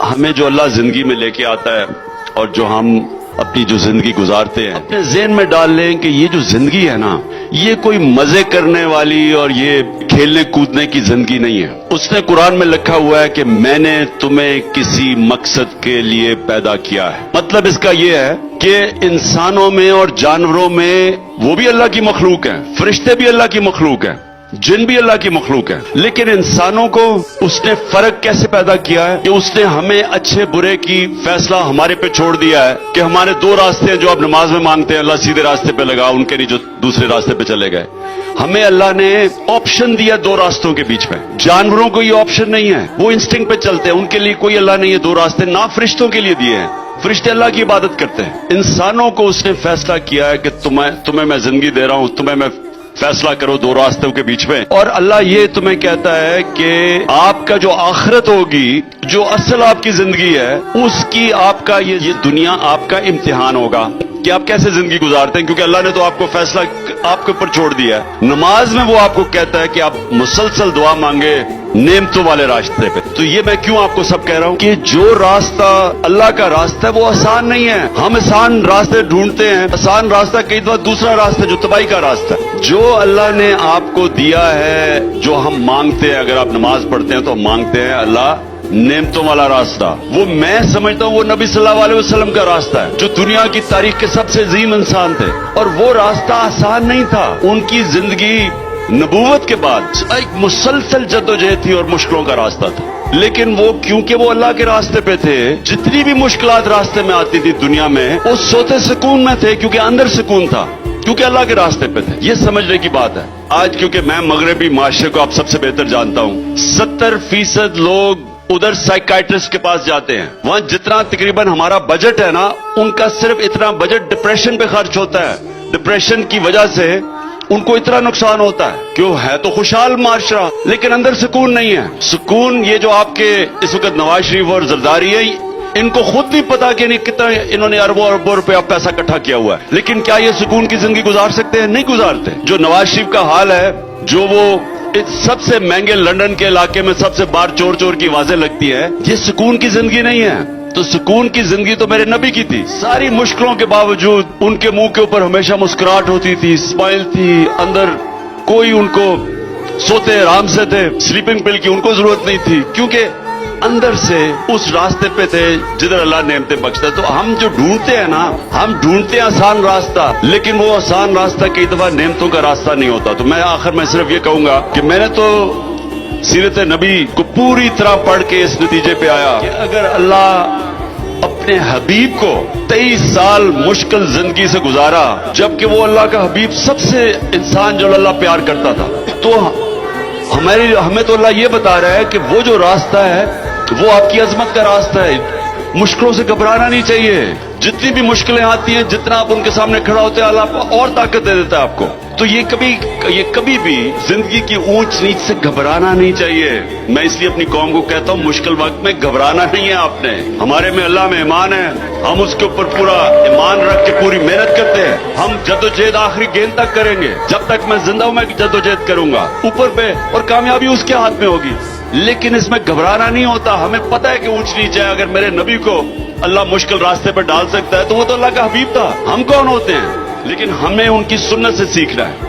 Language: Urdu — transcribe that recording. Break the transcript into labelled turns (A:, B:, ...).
A: ہمیں جو اللہ زندگی میں لے کے آتا ہے اور جو ہم اپنی جو زندگی گزارتے ہیں اپنے ذہن میں ڈال لیں کہ یہ جو زندگی ہے نا، یہ کوئی مزے کرنے والی اور یہ کھیلنے کودنے کی زندگی نہیں ہے۔ اس نے قرآن میں لکھا ہوا ہے کہ میں نے تمہیں کسی مقصد کے لیے پیدا کیا ہے۔ مطلب اس کا یہ ہے کہ انسانوں میں اور جانوروں میں وہ بھی اللہ کی مخلوق ہیں، فرشتے بھی اللہ کی مخلوق ہیں، جن بھی اللہ کی مخلوق ہے، لیکن انسانوں کو اس نے فرق کیسے پیدا کیا ہے کہ اس نے ہمیں اچھے برے کی فیصلہ ہمارے پہ چھوڑ دیا ہے کہ ہمارے دو راستے ہیں جو آپ نماز میں مانگتے ہیں، اللہ سیدھے راستے پہ لگا، ان کے نہیں جو دوسرے راستے پہ چلے گئے۔ ہمیں اللہ نے آپشن دیا دو راستوں کے بیچ میں۔ جانوروں کو یہ آپشن نہیں ہے، وہ انسٹنکٹ پہ چلتے ہیں، ان کے لیے کوئی اللہ نے یہ دو راستے نہ فرشتوں کے لیے دیے ہیں۔ فرشتے اللہ کی عبادت کرتے ہیں۔ انسانوں کو اس نے فیصلہ کیا ہے کہ تمہیں میں زندگی دے رہا ہوں، تمہیں میں فیصلہ کرو دو راستوں کے بیچ میں، اور اللہ یہ تمہیں کہتا ہے کہ آپ کا جو آخرت ہوگی، جو اصل آپ کی زندگی ہے، اس کی آپ کا یہ دنیا آپ کا امتحان ہوگا کہ آپ کیسے زندگی گزارتے ہیں، کیونکہ اللہ نے تو آپ کو فیصلہ آپ کے اوپر چھوڑ دیا ہے۔ نماز میں وہ آپ کو کہتا ہے کہ آپ مسلسل دعا مانگے نعمتوں والے راستے پہ۔ تو یہ میں کیوں آپ کو سب کہہ رہا ہوں کہ جو راستہ اللہ کا راستہ ہے وہ آسان نہیں ہے۔ ہم آسان راستے ڈھونڈتے ہیں، آسان راستہ کئی دفعہ دوسرا راستہ جو تباہی کا راستہ ہے۔ جو اللہ نے آپ کو دیا ہے، جو ہم مانگتے ہیں، اگر آپ نماز پڑھتے ہیں تو ہم مانگتے ہیں اللہ نعمتوں والا راستہ، وہ میں سمجھتا ہوں وہ نبی صلی اللہ علیہ وسلم کا راستہ ہے، جو دنیا کی تاریخ کے سب سے عظیم انسان تھے، اور وہ راستہ آسان نہیں تھا۔ ان کی زندگی نبوت کے بعد ایک مسلسل جدوجہد تھی اور مشکلوں کا راستہ تھا، لیکن وہ کیونکہ وہ اللہ کے راستے پہ تھے، جتنی بھی مشکلات راستے میں آتی تھی دنیا میں، وہ سوتے سکون میں تھے، کیونکہ اندر سکون تھا، کیونکہ اللہ کے راستے پہ تھے۔ یہ سمجھنے کی بات ہے۔ آج کیونکہ میں مغربی معاشرے کو آپ سب سے بہتر جانتا ہوں، 70% لوگ ادھر سائیکائٹرسٹ کے پاس جاتے ہیں، وہاں جتنا تقریباً ہمارا بجٹ ہے نا، ان کا صرف اتنا بجٹ ڈپریشن پہ خرچ ہوتا ہے۔ ڈپریشن کی وجہ سے ان کو اتنا نقصان ہوتا ہے، کیوں ہے تو خوشحال معاشرہ لیکن اندر سکون نہیں ہے۔ سکون یہ جو آپ کے اس وقت نواز شریف اور زرداری ہے، ان کو خود نہیں پتا کہ کتنا انہوں نے اربوں اربوں روپے پیسہ اکٹھا کیا ہوا ہے، لیکن کیا یہ سکون کی زندگی گزار سکتے ہیں؟ نہیں گزارتے۔ جو نواز شریف کا حال ہے، جو وہ سب سے مہنگے لندن کے علاقے میں سب سے باہر چور چور کی آوازیں لگتی ہے، یہ سکون کی زندگی نہیں ہے۔ تو سکون کی زندگی تو میرے نبی کی تھی، ساری مشکلوں کے باوجود ان کے منہ کے اوپر ہمیشہ مسکراہٹ ہوتی تھی، اسمائل تھی، اندر کوئی ان کو سوتے آرام سے تھے، سلیپنگ پل کی ان کو ضرورت نہیں تھی، کیونکہ اندر سے اس راستے پہ تھے جدھر اللہ نعمتیں بخشتا ہے۔ تو ہم جو ڈھونڈتے ہیں نا، ہم ڈھونڈتے ہیں آسان راستہ، لیکن وہ آسان راستہ کئی دفعہ نعمتوں کا راستہ نہیں ہوتا۔ تو میں آخر میں صرف یہ کہوں گا کہ میں نے تو سیرت نبی کو پوری طرح پڑھ کے اس نتیجے پہ آیا کہ اگر اللہ اپنے حبیب کو 23 سال مشکل زندگی سے گزارا، جبکہ وہ اللہ کا حبیب سب سے انسان جو اللہ پیار کرتا تھا، تو ہمیں تو اللہ یہ بتا رہا ہے کہ وہ جو راستہ ہے وہ آپ کی عظمت کا راستہ ہے۔ مشکلوں سے گھبرانا نہیں چاہیے، جتنی بھی مشکلیں آتی ہیں، جتنا آپ ان کے سامنے کھڑا ہوتے ہیں، اللہ اور طاقت دے دیتا ہے آپ کو۔ تو یہ کبھی بھی زندگی کی اونچ نیچ سے گھبرانا نہیں چاہیے۔ میں اس لیے اپنی قوم کو کہتا ہوں، مشکل وقت میں گھبرانا نہیں ہے آپ نے۔ ہمارے میں اللہ میں ایمان ہے، ہم اس کے اوپر پورا ایمان رکھ کے پوری محنت کرتے ہیں، ہم جدوجہد آخری گیند تک کریں گے۔ جب تک میں زندہ ہوں میں جدوجہد کروں گا اوپر پہ، اور کامیابی اس کے ہاتھ میں ہوگی، لیکن اس میں گھبرانا نہیں ہوتا۔ ہمیں پتہ ہے کہ اونچ نیچ ہے، اگر میرے نبی کو اللہ مشکل راستے پر ڈال سکتا ہے تو وہ تو اللہ کا حبیب تھا، ہم کون ہوتے ہیں؟ لیکن ہمیں ان کی سنت سے سیکھنا ہے۔